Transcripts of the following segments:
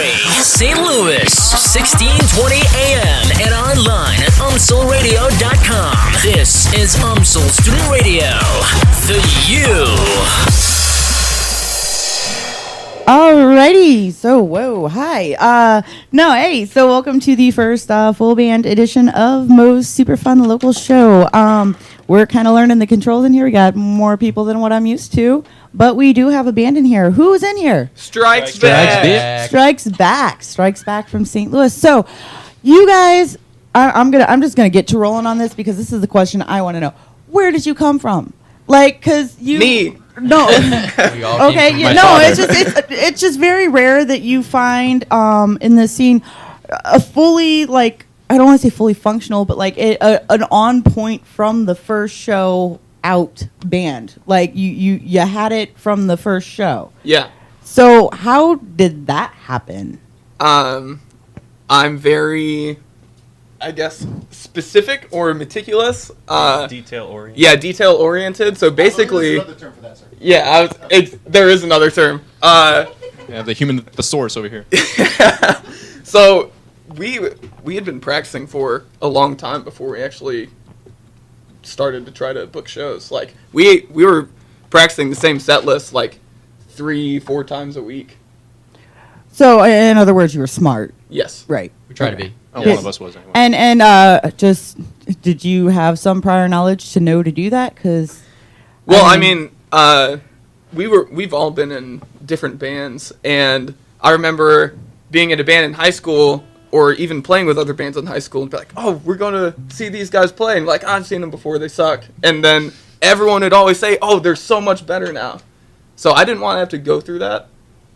Gary, St. Louis, 1620 AM and online at UMSLRadio.com. This is UMSL Student Radio, the U. Alrighty, so so welcome to the first full band edition of Mo's Super Fun Local Show. We're kind of learning the controls in here. We got more people than what I'm used to, but we do have a band in here. Who's in here? Strikes back. Strikes back from St. Louis. So, you guys, I'm just gonna get to rolling on this because this is the question I want to know. Where did you come from? Like, cause you Me. No. Okay. Yeah, no. It's just very rare that you find in the scene a fully, like, I don't want to say fully functional, but like an on point from the first show out band. Like you had it from the first show. Yeah. So how did that happen? I'm very, I guess, specific or meticulous. Detail oriented. Yeah, detail oriented. So basically, There's another term for that, sir. yeah, there is another term. Yeah, the source over here. So we had been practicing for a long time before we actually started to try to book shows. Like we were practicing the same set list like 3-4 times a week. So in other words, you were smart, Yes. right? We try to be. Oh, one of us was anyway. And just did you have some prior knowledge to know to do that? Because Well, we've all been in different bands, and I remember being in a band in high school, or even playing with other bands in high school, and be like, "Oh, we're gonna see these guys play," and like, "I've seen them before, they suck," and then everyone would always say, "Oh, they're so much better now." So I didn't want to have to go through that.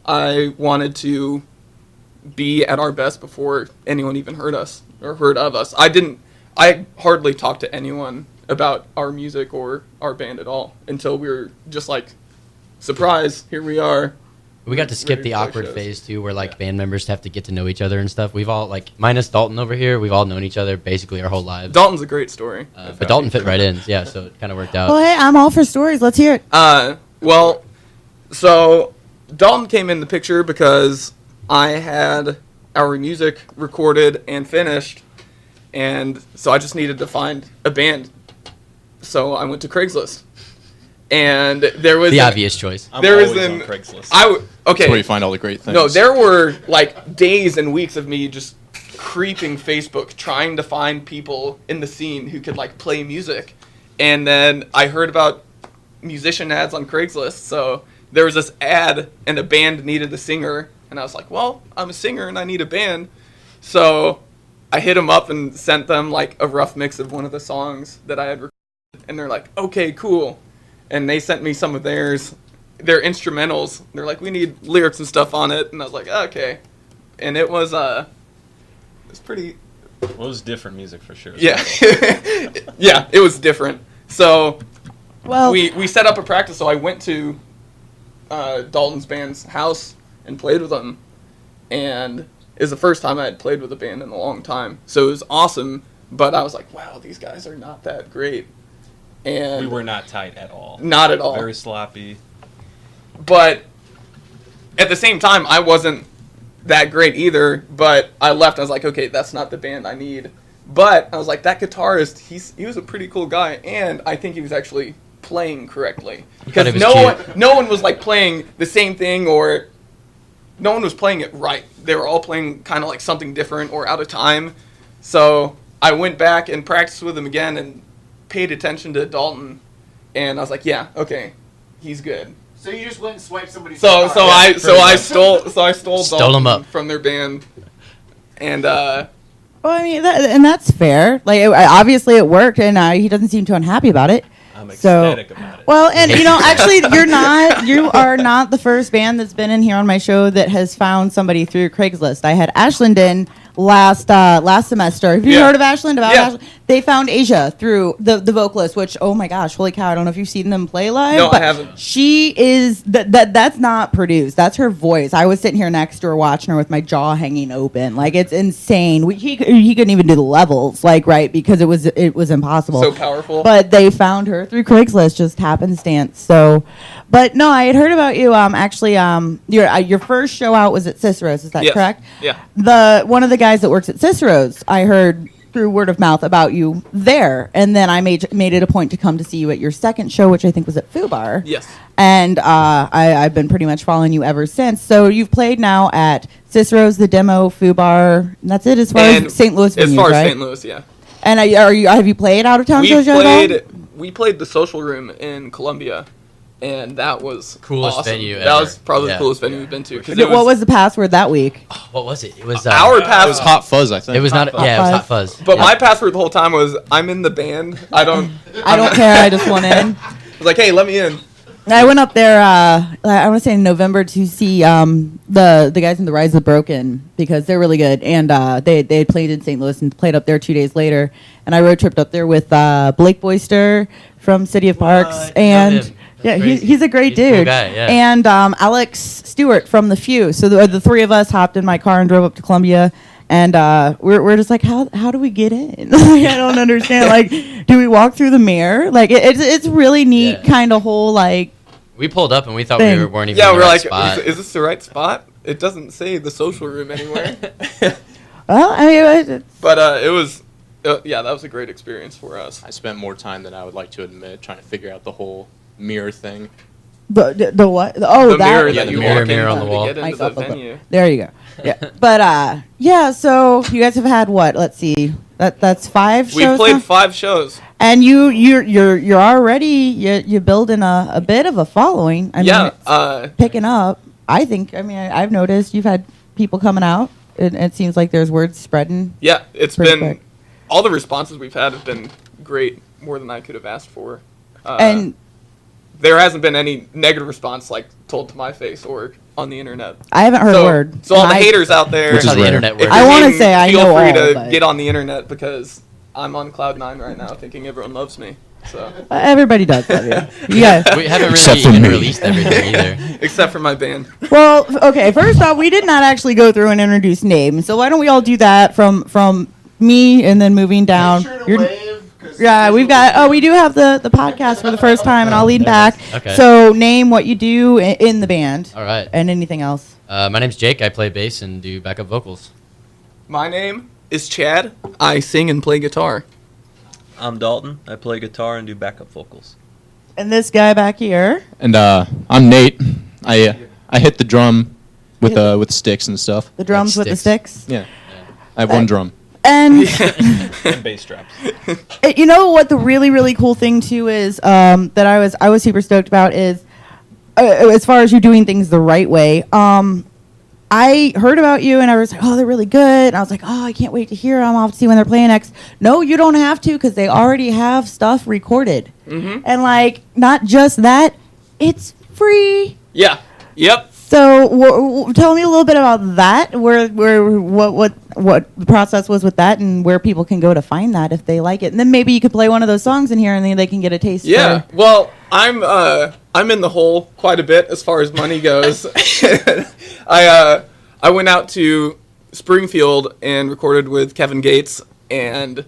I wanted to be at our best before anyone even heard us or heard of us. I hardly talked to anyone about our music or our band at all until we were just like, surprise, here we are. We got to skip Ready the to play awkward shows. phase too, where like band members have to get to know each other and stuff. We've all like, minus Dalton over here, we've all known each other basically our whole lives. Dalton's a great story. But Dalton fit right in, yeah. So it kind of worked out. well, hey, I'm all for stories. Let's hear it. Well, so Dalton came in the picture because I had our music recorded and finished, and so I just needed to find a band. So I went to Craigslist, and there was The obvious choice. I'm there was always an on Craigslist. okay. That's where you find all the great things. No, there were like days and weeks of me just creeping Facebook trying to find people in the scene who could like play music. And then I heard about musician ads on Craigslist. So there was this ad and a band needed a singer. And I was like, well, I'm a singer and I need a band. So I hit them up and sent them like a rough mix of one of the songs that I had recorded. And they're like, okay, cool. And they sent me some of theirs. Their instrumentals. They're like, we need lyrics and stuff on it, and I was like, okay. And it was pretty. Well, it was different music for sure. Yeah, yeah, it was different. So Well, we set up a practice. So I went to Dalton's band's house and played with them, and it was the first time I had played with a band in a long time. So it was awesome. But I was like, wow, these guys are not that great. And We were not tight at all. not at all. Very sloppy. But at the same time, I wasn't that great either. But I left. I was like, okay, that's not the band I need. But I was like, that guitarist, he was a pretty cool guy, and I think he was actually playing correctly. thought Because it was no one was like playing the same thing, or no one was playing it right. They were all playing kind of like something different or out of time. So I went back and practiced with him again and paid attention to Dalton, and I was like, yeah, okay, he's good. So you just went and swiped somebody's So guitar. I stole Stole Dalton him up. from their band, and well, I mean, and that's fair. Like, obviously it worked, and he doesn't seem too unhappy about it. I'm So, ecstatic about it. well, and actually, you are not the first band that's been in here on my show that has found somebody through Craigslist. I had Ashland in last semester. Have you heard of Ashland? Ashland? They found Asia through the vocalist, which, oh my gosh, holy cow! I don't know if you've seen them play live. No, I but haven't. She is that's not produced. That's her voice. I was sitting here next to her watching her with my jaw hanging open. Like, it's insane. He couldn't even do the levels, like, right, because it was impossible. So powerful. But they found her through Craigslist, just happenstance. So, but no, I had heard about you. Actually, your first show out was at Cicero's. Is that Yes. correct? Yeah. One of the guys that works at Cicero's, I heard through word of mouth about you there, and then I made it a point to come to see you at your second show, which I think was at Foo Bar. Yes. And I've been pretty much following you ever since. So you've played now at Cicero's, the Demo, Foo Bar. And that's it as far as St. Louis venues, as far right? as St. Louis, yeah. And have you played out of town shows at all? We played the Social Room in Columbia, and that was Coolest awesome. venue That ever. was probably Yeah. the coolest venue we've been to. 'Cause What was the password that week? What was it? It was our It was password? Hot Fuzz, I think. It was not. Hot Yeah, it was Fuzz. Hot Fuzz. But Yeah. my password the whole time was, I'm in the band. I don't care. I just want in. I was like, hey, let me in. I went up there. I want to say in November to see the guys in the Rise of the Broken because they're really good, and they had played in St. Louis and played up there 2 days later. And I road tripped up there with Blake Boyster from City of Parks, and Know him. yeah, Crazy. he's a great He's a cool dude. guy, yeah. And Alex Stewart from The Few. So the three of us hopped in my car and drove up to Columbia. And we're just like, how do we get in? Like, I don't understand. Like, do we walk through the mirror? Like, it's really neat, Yeah. kind of whole like. We pulled up and we thought Thing. we weren't even Yeah, in the we're right like, spot. is this the right spot? It doesn't say the Social Room anywhere. Well, I mean, But it was, yeah, that was a great experience for us. I spent more time than I would like to admit trying to figure out the whole mirror thing. the what? Oh, The that. mirror Yeah, that the you mirror walk on into the wall. to get into the venue. There you go. Yeah, but yeah. So you guys have had what? Let's see. That's 5 We shows. played now? 5 shows. And you're already you're building a bit of a following. I mean, Yeah, it's picking up. I think. I mean, I've noticed you've had people coming out. It seems like there's word spreading. Yeah, it's Pretty been quick. all the responses we've had have been great, more than I could have asked for. And there hasn't been any negative response like told to my face or on the internet. I haven't heard so, a word. So all the And I- haters out there, Which That's how is the rare. internet if works. I you're wanna hating, say I feel know free all, to but- get on the internet because I'm on cloud 9 right now, thinking everyone loves me. So Everybody does love you. Yeah. We haven't Except really for even me. released everything either. except for my band. Well, okay. First off, we did not actually go through and introduce names. So why don't we all do that from me and then moving down. Make sure to You're- wave, 'cause Yeah, this we've will got. be- Oh, we do have the podcast for the first time, and I'll lean back. Okay. So name what you do in the band All right. and anything else. My name's Jake. I play bass and do backup vocals. My name is Chad. I sing and play guitar. I'm Dalton. I play guitar and do backup vocals. And this guy back here. And I'm Nate. I hit the drum with sticks and stuff. The drums with the sticks. sticks. Yeah. I have one drum. And And bass straps. you know what the really really cool thing too is that I was super stoked about is as far as you doing things the right way. I heard about you and I was like, oh, they're really good. And I was like, oh, I can't wait to hear them. I'll have to see when they're playing next. No, you don't have to because they already have stuff recorded. Mm-hmm. And like, not just that, it's free. Yeah. Yep. So tell me a little bit about that. What the process was with that, and where people can go to find that if they like it. And then maybe you could play one of those songs in here, and then they can get a taste. Yeah. for- Well, I'm in the hole quite a bit as far as money goes. I went out to Springfield and recorded with Kevin Gates, and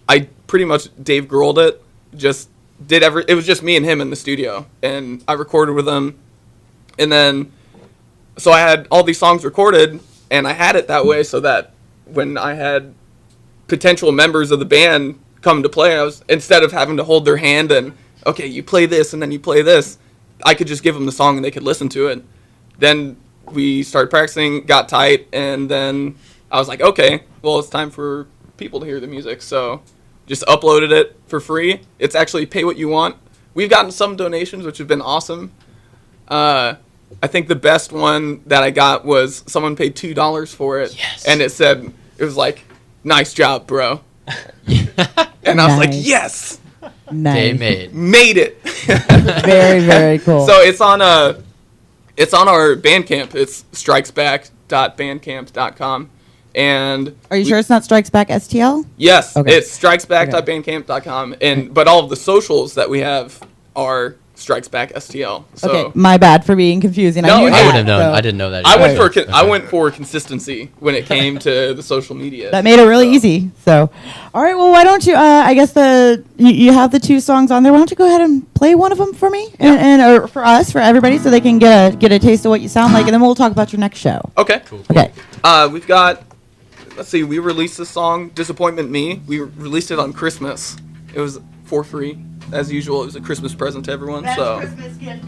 I pretty much Dave Grohl'd it. Just did it was just me and him in the studio, and I recorded with him, and then so I had all these songs recorded, and I had it that way so that when I had potential members of the band come to play, I was, instead of having to hold their hand and, okay, you play this and then you play this, I could just give them the song and they could listen to it. Then we started practicing, got tight, and then I was like, okay, well, it's time for people to hear the music. So just uploaded it for free. It's actually pay what you want. We've gotten some donations, which have been awesome. I think the best one that I got was someone paid $2 for it. Yes. And it said, it was like, nice job, bro. And I was like, Nice. yes, Day Nice. made it. Very very cool. So it's on our Bandcamp. It's strikesback.bandcamp.com. And Are you sure it's not Strikes Back STL? Yes, Okay. it's strikesback.bandcamp.com, but all of the socials that we have are Strikes Back STL. So Okay, my bad for being confusing. No, I knew I that, wouldn't have known. so I didn't know that. I went either. for I went for consistency when it came to the social media. That made it really So- easy. So, all right. Well, why don't you? I guess you have the 2 songs on there. Why don't you go ahead and play one of them for me and or for us, for everybody, so they can get a taste of what you sound like, and then we'll talk about your next show. Okay. Okay. We've got. Let's see. We released this song, "Disappointment Me." We released it on Christmas. It was for free, as usual. It was a Christmas present to everyone. So. Christmas gift